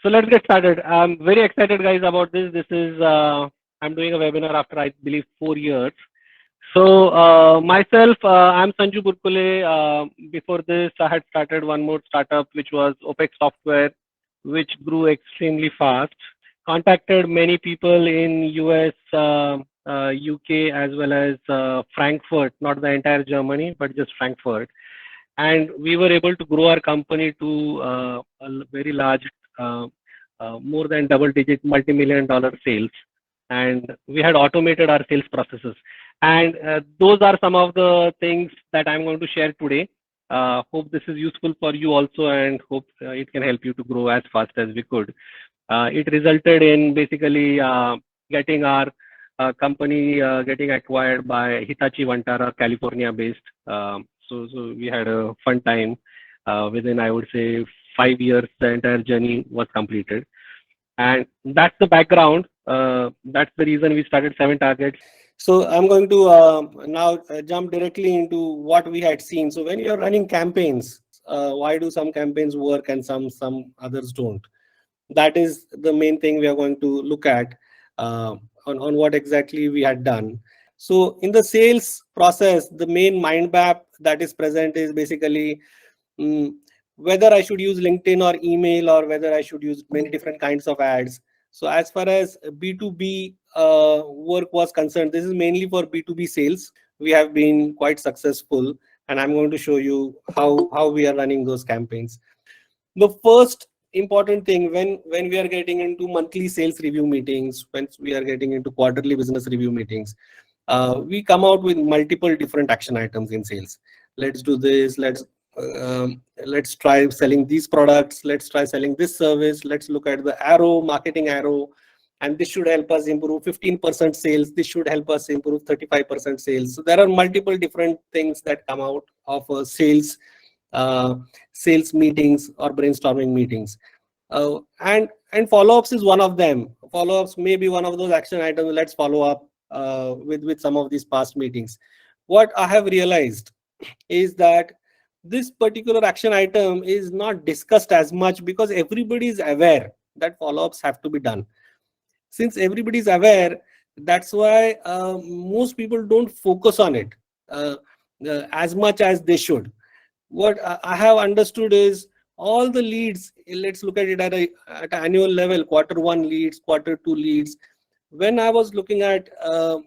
So let's get started. I'm very excited, guys, about this. This is I'm doing a webinar after I believe 4 years. So myself, I'm Sanju Burkule. Before this, I had started one more startup, which was OPEX Software, which grew extremely fast. Contacted many people in US, UK, as well as Frankfurt, not the entire Germany, but just Frankfurt. And we were able to grow our company to very large, uh, more than double-digit, multi-million dollar sales. And we had automated our sales processes. And those are some of the things that I'm going to share today. Hope this is useful for you also, and hope it can help you to grow as fast as we could. It resulted in basically getting our company getting acquired by Hitachi Vantara, California-based. So we had a fun time. Within, I would say, 5 years, the entire journey was completed. And that's the background. That's the reason we started 7 Targets. So I'm going to now jump directly into what we had seen. So when you're running campaigns, why do some campaigns work and some others don't? That is the main thing we are going to look at on what exactly we had done. So in the sales process, the main mind map that is present is basically whether I should use LinkedIn or email, or whether I should use many different kinds of ads. So as far as B2B work was concerned, this is mainly for B2B sales. We have been quite successful, and I'm going to show you how we are running those campaigns. The first important thing, when we are getting into monthly sales review meetings, when we are getting into quarterly business review meetings, we come out with multiple different action items in sales. Let's do this. Let's try selling these products. Let's try selling this service. Let's look at the arrow, marketing arrow, and this should help us improve 15% sales. This should help us improve 35% sales. So there are multiple different things that come out of sales meetings or brainstorming meetings. And follow-ups is one of them. Follow-ups may be one of those action items. Let's follow up with some of these past meetings. What I have realized is that this particular action item is not discussed as much because everybody is aware that follow-ups have to be done. Since everybody is aware, that's why most people don't focus on it as much as they should. What I have understood is all the leads, let's look at it at an annual level, Q1 leads, Q2 leads. When I was looking at the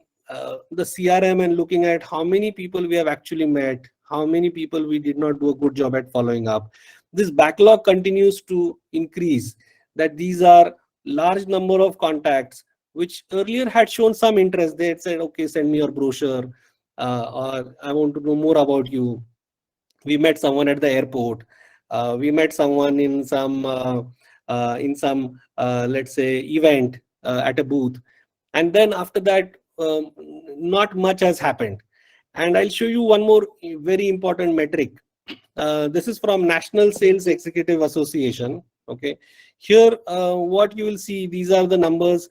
CRM and looking at how many people we have actually met, how many people we did not do a good job at following up, this backlog continues to increase. That these are large number of contacts which earlier had shown some interest. They had said, okay, send me your brochure, or I want to know more about you. We met someone at the airport. We met someone in some let's say event at a booth, and then after that not much has happened. And I'll show you one more very important metric. This is from National Sales Executive Association. Okay, here what you will see, these are the numbers.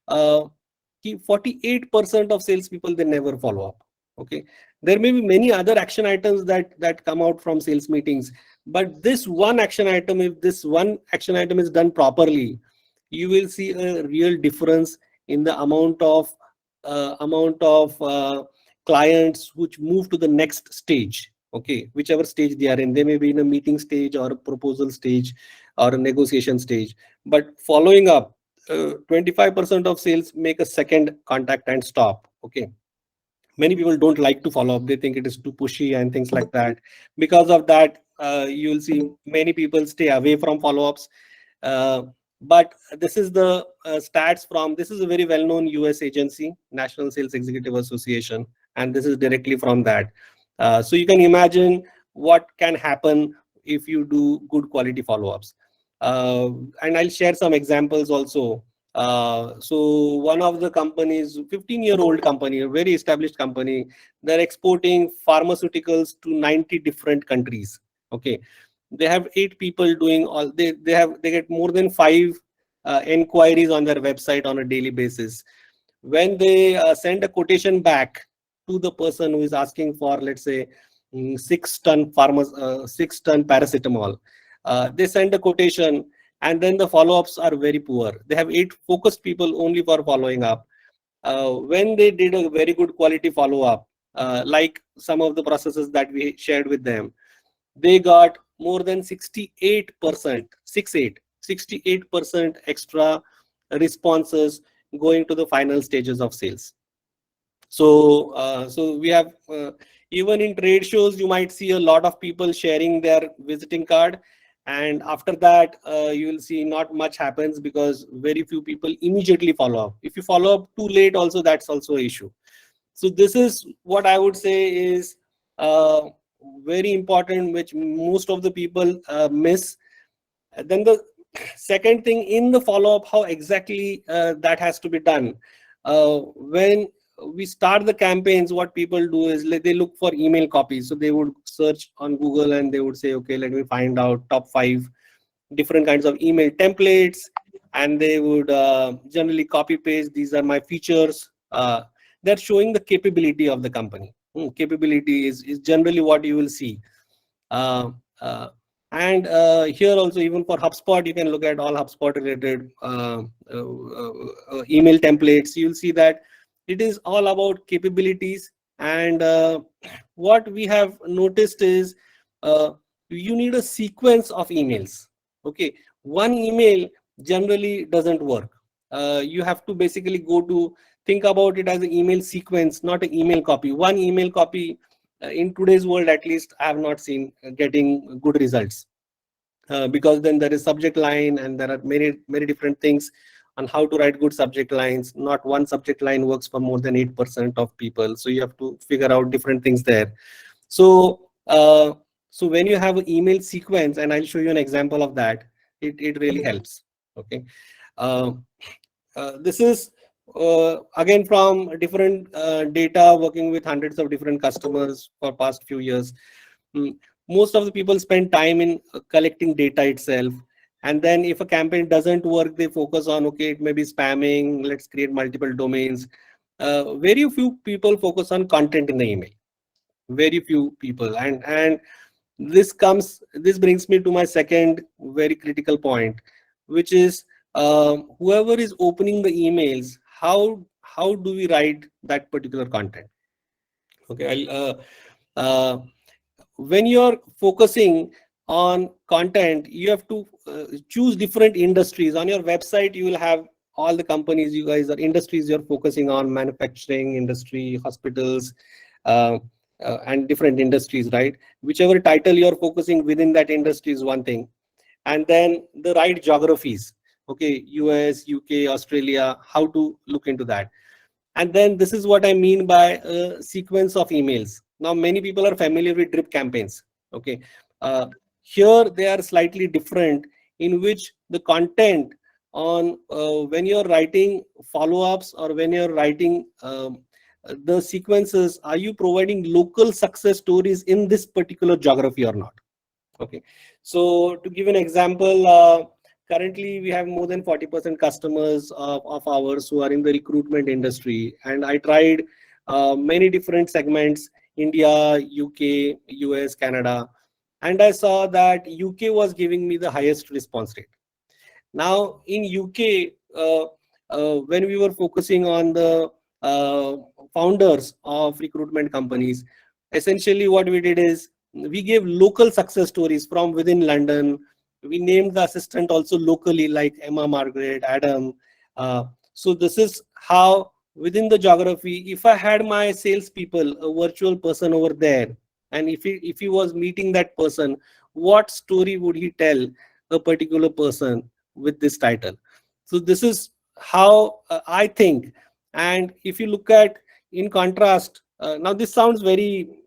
48% of salespeople, they never follow up. Okay, there may be many other action items that come out from sales meetings, but this one action item, if this one action item is done properly, you will see a real difference in the amount of clients which move to the next stage. Okay, whichever stage they are in, they may be in a meeting stage or a proposal stage or a negotiation stage, but following up, 25% of sales make a second contact and stop. Okay, many people don't like to follow up. They think it is too pushy and things like that. Because of that, you will see many people stay away from follow-ups. But this is the stats from, this is a very well-known US agency, National Sales Executive Association, and this is directly from that. So you can imagine what can happen if you do good quality follow-ups. And I'll share some examples also. So one of the companies, 15-year-old company, a very established company, they're exporting pharmaceuticals to 90 different countries. Okay, they have 8 people doing all. They get more than 5 inquiries on their website on a daily basis. When they send a quotation back to the person who is asking for, let's say, 6 ton paracetamol, they send a quotation. and then the follow-ups are very poor. They have 8 focused people only for following up. When they did a very good quality follow-up, like some of the processes that we shared with them, they got more than 68%, 68% extra responses going to the final stages of sales. So we have, even in trade shows, you might see a lot of people sharing their visiting card, and after that, you will see not much happens because very few people immediately follow up. If you follow up too late, also that's also an issue. So this is what I would say is uh, very important, which most of the people miss. Then the second thing in the follow-up, how exactly that has to be done. When we start the campaigns, what people do is they look for email copies. So they would search on Google and they would say, okay, let me find out top 5 different kinds of email templates, and they would generally copy paste. These are my features. They're showing the capability of the company. Capability is generally what you will see. uh, uh, and here also, even for HubSpot, you can look at all HubSpot related email templates. You'll see that it is all about capabilities. And what we have noticed is uh, you need a sequence of emails. Okay, one email generally doesn't work. You have to basically think about it as an email sequence, not an email copy. One email copy, in today's world at least, I have not seen getting good results, because then there is subject line and there are many different things on how to write good subject lines. Not one subject line works for more than 8% of people, so you have to figure out different things there. So uh, so when you have an email sequence, and I'll show you an example of that, it really helps. Okay. uh, this is again from different data, working with hundreds of different customers for past few years. Mm, Most of the people spend time in collecting data itself, and then if a campaign doesn't work, they focus on, okay, it may be spamming, let's create multiple domains. Very few people focus on content in the email. Very few people. And this brings me to my second very critical point, which is, whoever is opening the emails, how do we write that particular content? Okay. Uh, when you're focusing on content, you have to choose different industries. On your website, you will have all the companies you guys are industries you're focusing on: manufacturing industry, hospitals, uh, and different industries, right? Whichever title you're focusing within that industry is one thing. And then the right geographies. Okay, US, UK, Australia, how to look into that. And then this is what I mean by a sequence of emails. Now, many people are familiar with drip campaigns. Okay. Uh, Here they are slightly different, in which the content on, when you're writing follow-ups or when you're writing the sequences, are you providing local success stories in this particular geography or not? Okay. So to give an example, currently we have more than 40% customers of ours who are in the recruitment industry. And I tried many different segments: India, UK, US, Canada. And I saw that UK was giving me the highest response rate. Now in UK, when we were focusing on the uh, founders of recruitment companies, essentially what we did is we gave local success stories from within London. We named the assistant also locally, like Emma, Margaret, Adam. So this is how, within the geography, if I had my salespeople, a virtual person over there, and if he was meeting that person, what story would he tell a particular person with this title? So this is how I think. And if you look at, in contrast, now this sounds very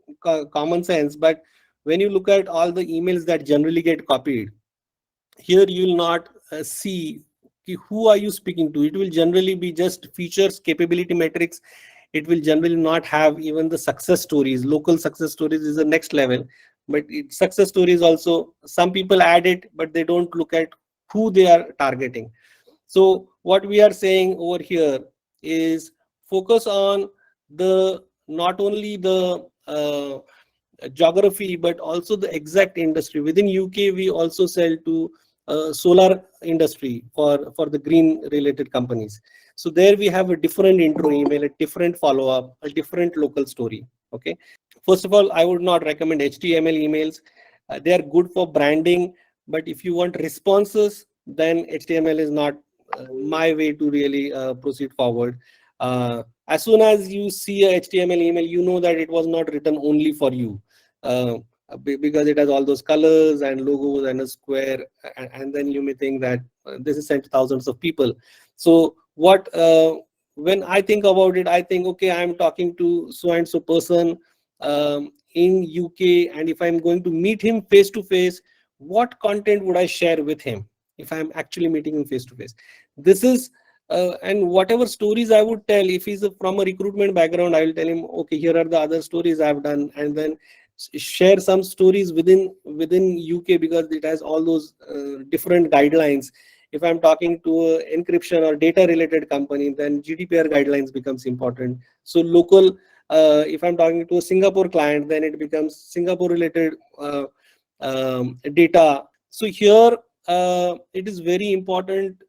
common sense, but when you look at all the emails that generally get copied, here you will not see who are you speaking to. It will generally be just features, capability metrics. It will generally not have even the success stories. Local success stories is the next level, but success stories also, some people add it, but they don't look at who they are targeting. So what we are saying over here is, focus on the not only the geography, but also the exact industry. Within UK, we also sell to solar industry for the green related companies. So there we have a different intro email, a different follow up, a different local story. Okay. First of all, I would not recommend HTML emails. They are good for branding, but if you want responses, then HTML is not my way to really proceed forward. As soon as you see a HTML email, you know that it was not written only for you, because it has all those colors and logos and a square, and then you may think that this is sent to thousands of people. So what when I think about it, I think, okay, I'm talking to so and so person in UK, and if I'm going to meet him face to face, what content would I share with him if I'm actually meeting him face to face? This is and whatever stories I would tell, if he's from a recruitment background, I will tell him, okay, here are the other stories I've done, and then share some stories within UK, because it has all those different guidelines. If I'm talking to a encryption or data related company, then GDPR guidelines becomes important. So local, if I'm talking to a Singapore client, then it becomes Singapore related data. So here it is very important.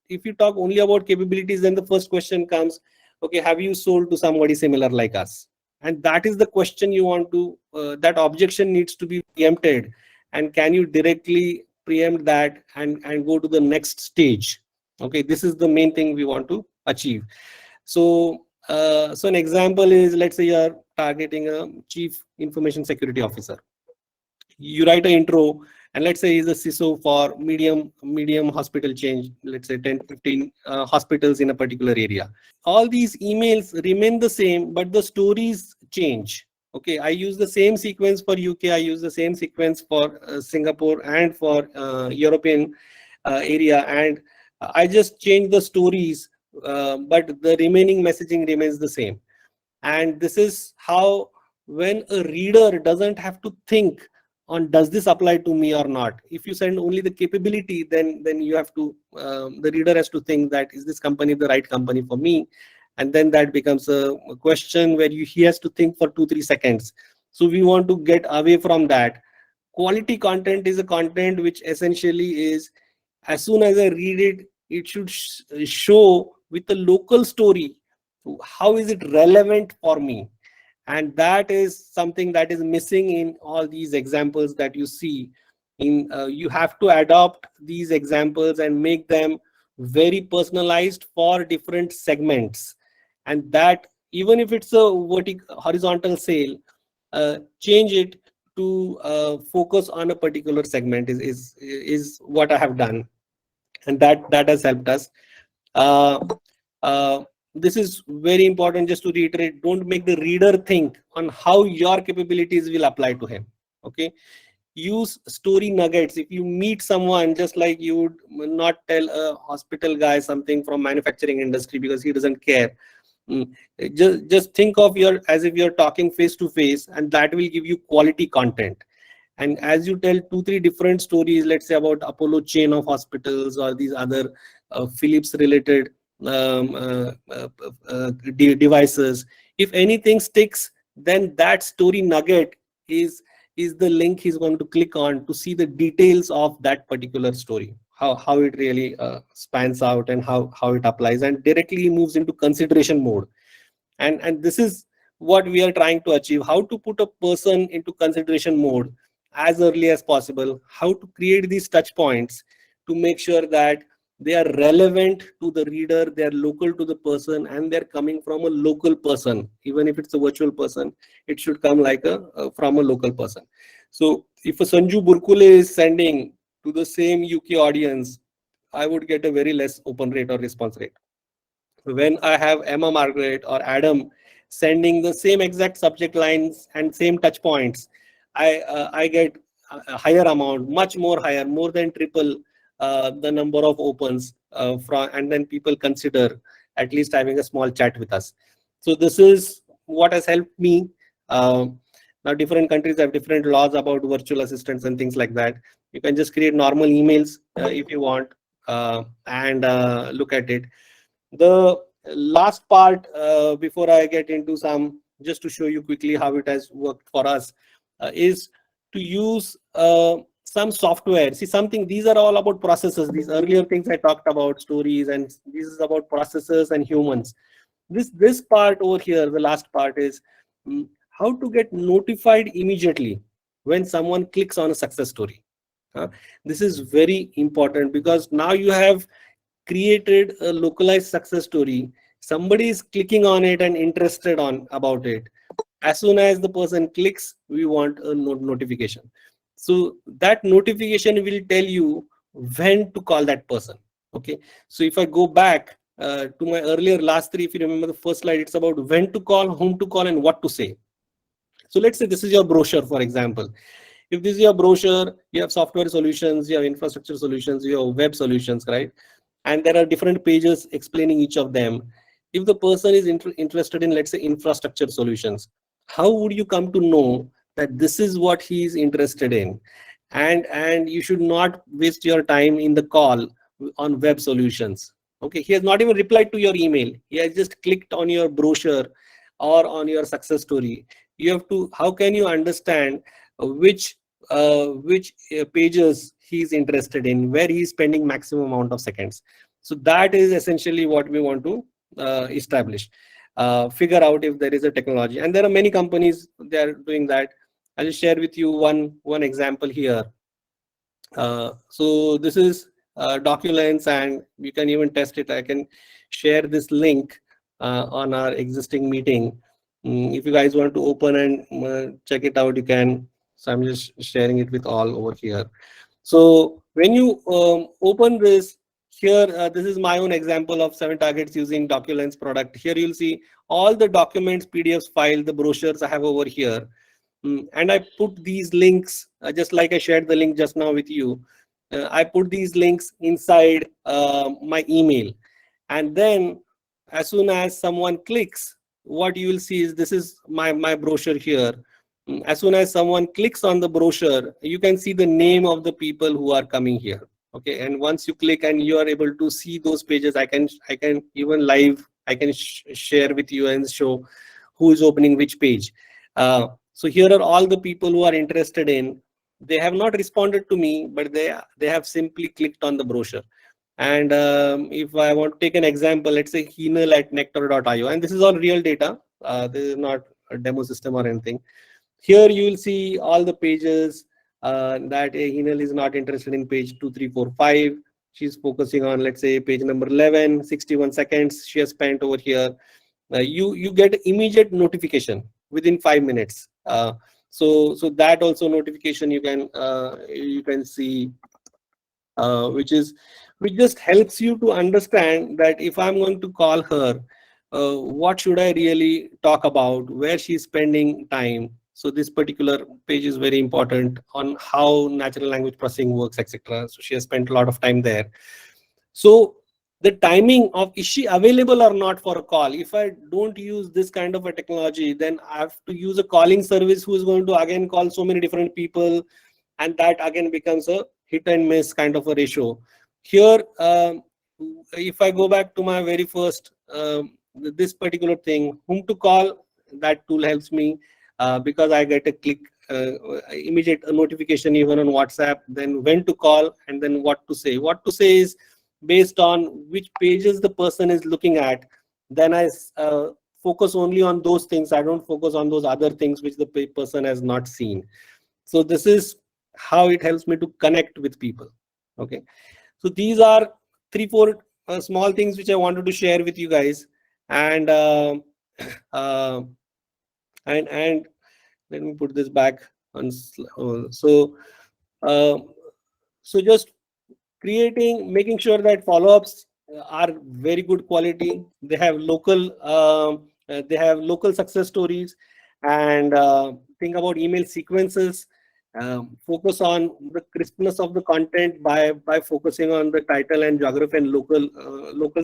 If you talk only about capabilities, then the first question comes, okay, have you sold to somebody similar like us? And that is the question you want to, that objection needs to be preempted. And can you directly preempt that and go to the next stage? Okay, this is the main thing we want to achieve. So so an example is, let's say you are targeting a chief information security officer. You write an intro, and let's say he's a CISO for medium hospital change, let's say 10 to 15 hospitals in a particular area. All these emails remain the same, but the stories change. Okay, I use the same sequence for UK, I use the same sequence for Singapore and for European area, and I just change the stories, but the remaining messaging remains the same. And this is how, when a reader doesn't have to think on does this apply to me or not, if you send only the capability, then you have to, the reader has to think that is this company the right company for me, and then that becomes a question where he has to think for 2-3 seconds. So we want to get away from that. Quality content is a content which essentially is, as soon as I read it, it should show with a local story how is it relevant for me. And that is something that is missing in all these examples that you see in, you have to adopt these examples and make them very personalized for different segments. And that, even if it's a horizontal sale, change it to focus on a particular segment is what I have done, and that has helped us. uh, uh, this is very important. Just to reiterate, don't make the reader think on how your capabilities will apply to him. Okay, use story nuggets. If you meet someone, just like you would not tell a hospital guy something from manufacturing industry because he doesn't care. Mm. Just think of your, as if you're talking face to face, and that will give you quality content. And as you tell 2-3 different stories, let's say about Apollo chain of hospitals or these other Philips related devices, if anything sticks, then that story nugget is the link he's going to click on to see the details of that particular story, how it really spans out and how it applies, and directly moves into consideration mode. And this is what we are trying to achieve: how to put a person into consideration mode as early as possible, how to create these touch points to make sure that they are relevant to the reader, they are local to the person, and they're coming from a local person. Even if it's a virtual person, it should come like a from a local person. So if a Sanju Burkule is sending to the same UK audience, I would get a very less open rate or response rate. When I have Emma Margaret or Adam sending the same exact subject lines and same touch points, I get a higher amount, much more higher, more than triple the number of opens from, and then people consider at least having a small chat with us. So this is what has helped me. Now different countries have different laws about virtual assistants and things like that. You can just create normal emails if you want, and look at it. The last part, before I get into some, just to show you quickly how it has worked for us, is to use some software. See, something, these are all about processes. These earlier things I talked about, stories, and this is about processes and humans. This part over here, the last part is how to get notified immediately when someone clicks on a success story. Uh, this is very important because now you have created a localized success story. Somebody is clicking on it and interested on about it. As soon as the person clicks, we want a notification. So that notification will tell you when to call that person. Okay. So if I go back to my earlier last three, if you remember the first slide, it's about when to call, whom to call, and what to say. So let's say this is your brochure, for example. If this is your brochure, you have software solutions, you have infrastructure solutions, you have web solutions, right? And there are different pages explaining each of them. If the person is interested in, let's say, infrastructure solutions, how would you come to know that this is what he is interested in? And you should not waste your time in the call on web solutions. Okay, he has not even replied to your email. He has just clicked on your brochure or on your success story. You have to, how can you understand which pages he's interested in, where he's spending maximum amount of seconds? So that is essentially what we want to establish, figure out if there is a technology, and there are many companies they are doing that. I'll share with you one example here. So this is Doculence, and you can even test it. I can share this link on our existing meeting. If you guys want to open and check it out, you can. So I'm just sharing it with all over here. So when you open this here, this is my own example of 7 targets using Doculence product. Here you'll see all the documents, PDFs, file, the brochures I have over here. And I put these links, just like I shared the link just now with you. I put these links inside my email. And then as soon as someone clicks, what you will see is this is my brochure here. As soon as someone clicks on the brochure, you can see the name of the people who are coming here. Okay, and once you click and you are able to see those pages, I can even live, I can share with you and show who is opening which page. So here are all the people who are interested in. They have not responded to me, but they have simply clicked on the brochure. And if I want to take an example, let's say Hinal at nectar.io, and this is all real data. This is not a demo system or anything. Here you will see all the pages that Hinal is not interested in page 2, 3, 4, 5. She's focusing on, let's say, page number 11, 61 seconds she has spent over here. You get immediate notification within 5 minutes. So that also notification you can see, which just helps you to understand that if I'm going to call her, what should I really talk about, where she's spending time. So this particular page is very important on how natural language processing works, etc. So she has spent a lot of time there. So the timing of, is she available or not for a call? If I don't use this kind of a technology, then I have to use a calling service who is going to again call so many different people, and that again becomes a hit and miss kind of a ratio. Here, if I go back to my very first, this particular thing, whom to call, that tool helps me because I get a click, immediate notification even on WhatsApp, then when to call, and then what to say. What to say is based on which pages the person is looking at. Then I focus only on those things. I don't focus on those other things which the person has not seen. So this is how it helps me to connect with people. Okay, so these are 3-4 small things which I wanted to share with you guys. And uh, and let me put this back on. Uh, so just making sure that follow-ups are very good quality. They have local success stories, and think about email sequences. Focus on the crispness of the content by focusing on the title and geography and local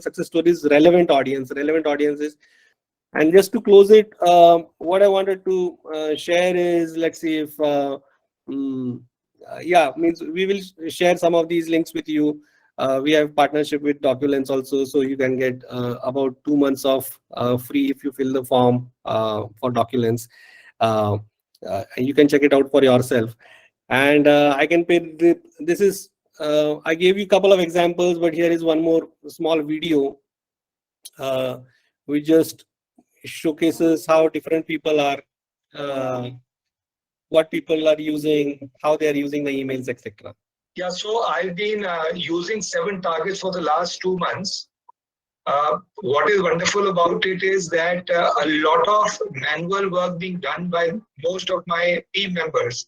success stories, relevant audiences. And just to close it, what I wanted to share is, let's see if yeah, means we will share some of these links with you. We have partnership with Doculence also, so you can get about 2 months of free if you fill the form for Doculence. And you can check it out for yourself. And I can pay this is I gave you a couple of examples, but here is one more small video uh, which just showcases how different people are uh, what people are using, how they are using the emails, etc. Yeah, so I've been using 7 targets for the last 2 months. What is wonderful about it is that a lot of manual work being done by most of my team members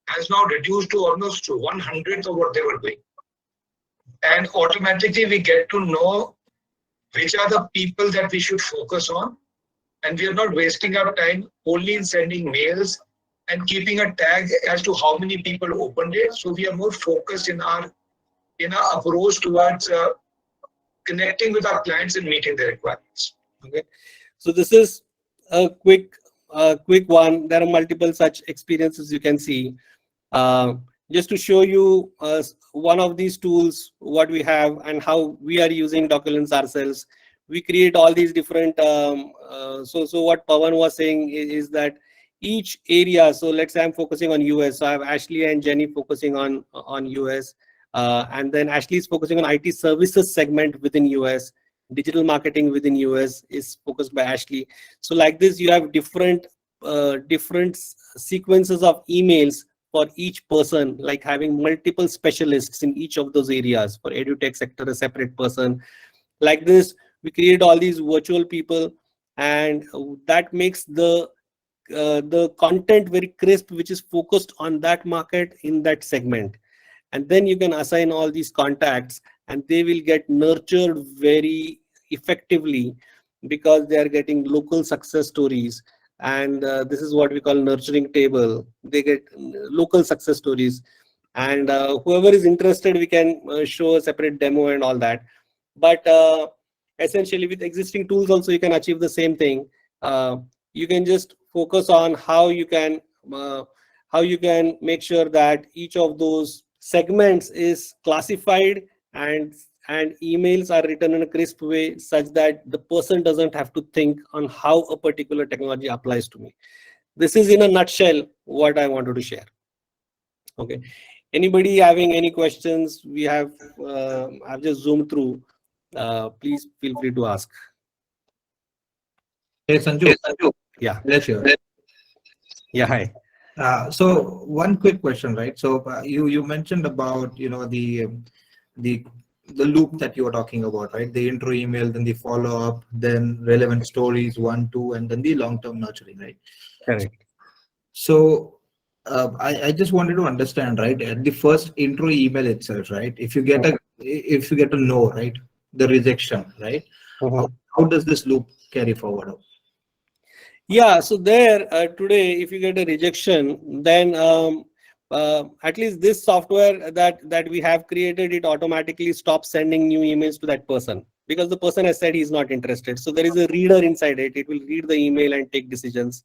has now reduced to almost 1/100th of what they were doing. And automatically we get to know which are the people that we should focus on. And we are not wasting our time only in sending mails and keeping a tag as to how many people opened it. So we are more focused in our approach towards connecting with our clients and meeting their requirements. Okay, so this is a quick one. There are multiple such experiences you can see. Uh, just to show you one of these tools, what we have and how we are using documents ourselves. We create all these different. So what Pawan was saying is that each area. So let's say I'm focusing on US. So I have Ashley and Jenny focusing on US, and then Ashley is focusing on IT services segment within US. Digital marketing within US is focused by Ashley. So like this, you have different sequences of emails for each person, like having multiple specialists in each of those areas. For edutech sector, a separate person. Like this, we create all these virtual people, and that makes the content very crisp, which is focused on that market in that segment. And then you can assign all these contacts, and they will get nurtured very effectively because they are getting local success stories. And this is what we call nurturing table. They get local success stories, and whoever is interested, we can show a separate demo and all that. But essentially with existing tools also you can achieve the same thing. You can just focus on uh, how you can make sure that each of those segments is classified, and emails are written in a crisp way such that the person doesn't have to think on how a particular technology applies to me. This is in a nutshell what I wanted to share. Okay, anybody having any questions? I've just zoomed through. Please feel free to ask. Hey Sanju, Yeah. let's hear. Yeah, hi. So one quick question, right? So you mentioned about the the loop that you were talking about, right? The intro email, then the follow up, then relevant stories, 1, 2, and then the long term nurturing, right? Correct. So I just wanted to understand, right? At the first intro email itself, right? If you get a no, right? The rejection, right? How does this loop carry forward? Yeah, so there today, if you get a rejection, then at least this software that we have created, it automatically stops sending new emails to that person because the person has said he's not interested. So there is a reader inside it. It will read the email and take decisions.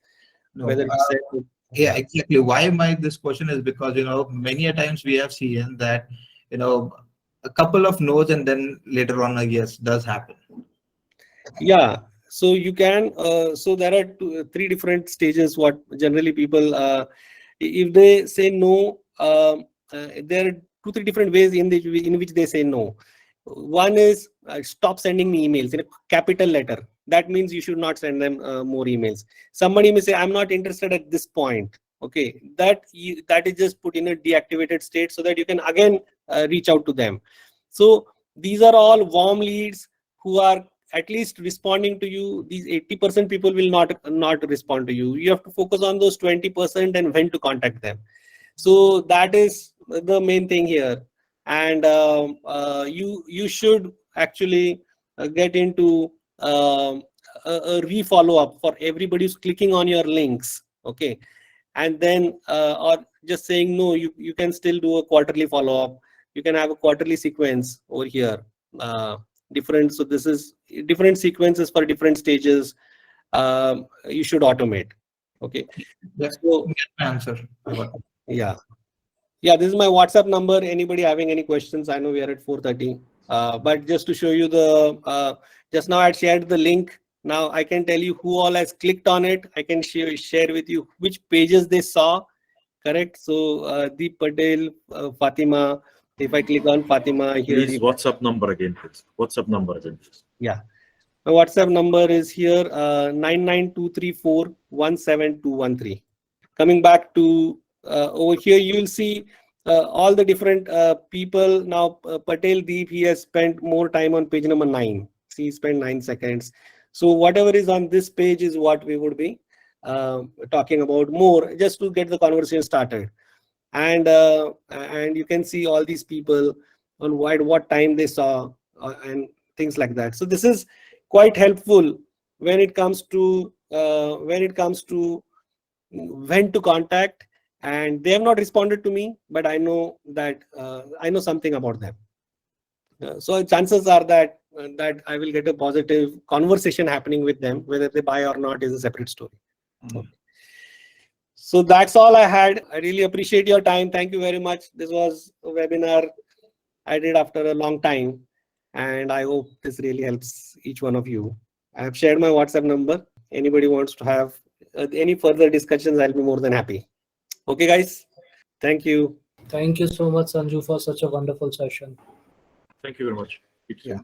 No, Whether to send. yeah, exactly. Why my this question is because many a times we have seen that a couple of no's and then later on a yes does happen. Yeah, so you can so there are three different stages what generally people if they say no, there are 2 3 different ways in which they say no. One is stop sending me emails in a capital letter. That means you should not send them more emails. Somebody may say I'm not interested at this point. Okay, that is just put in a deactivated state so that you can again reach out to them. So these are all warm leads who are at least responding to you. These 80% people will not respond to you. You have to focus on those 20% and when to contact them. So that is the main thing here. And you should actually get into a re-follow up for everybody who's clicking on your links. Okay, and then or just saying no, you can still do a quarterly follow up. You can have a quarterly sequence over here. Different, so this is different sequences for different stages. You should automate. Okay, That's so answer. yeah, this is my WhatsApp number. Anybody having any questions? I know we are at 4:30, but just to show you just now I shared the link. Now I can tell you who all has clicked on it. I can share with you which pages they saw, correct? So Deep Patel, Fatima. If I click on Fatima here, Please WhatsApp number again, please. WhatsApp number again, please. yeah. My WhatsApp number is here 99234172113. Coming back to over here, you will see all the different people. Now Patel Deep, he has spent more time on page number 9. See, he spent 9 seconds. So whatever is on this page is what we would be talking about more, just to get the conversation started. And you can see all these people on what time they saw and things like that. So this is quite helpful when it comes to when to contact. And they have not responded to me, but I know that I know something about them. So chances are that I will get a positive conversation happening with them. Whether they buy or not is a separate story. Okay. So that's all I had. I really appreciate your time. Thank you very much. This was a webinar I did after a long time, and I hope this really helps each one of you. I have shared my WhatsApp number. Anybody wants to have any further discussions, I'll be more than happy. Okay, guys. Thank you. Thank you so much, Sanju, for such a wonderful session. Thank you very much. Yeah.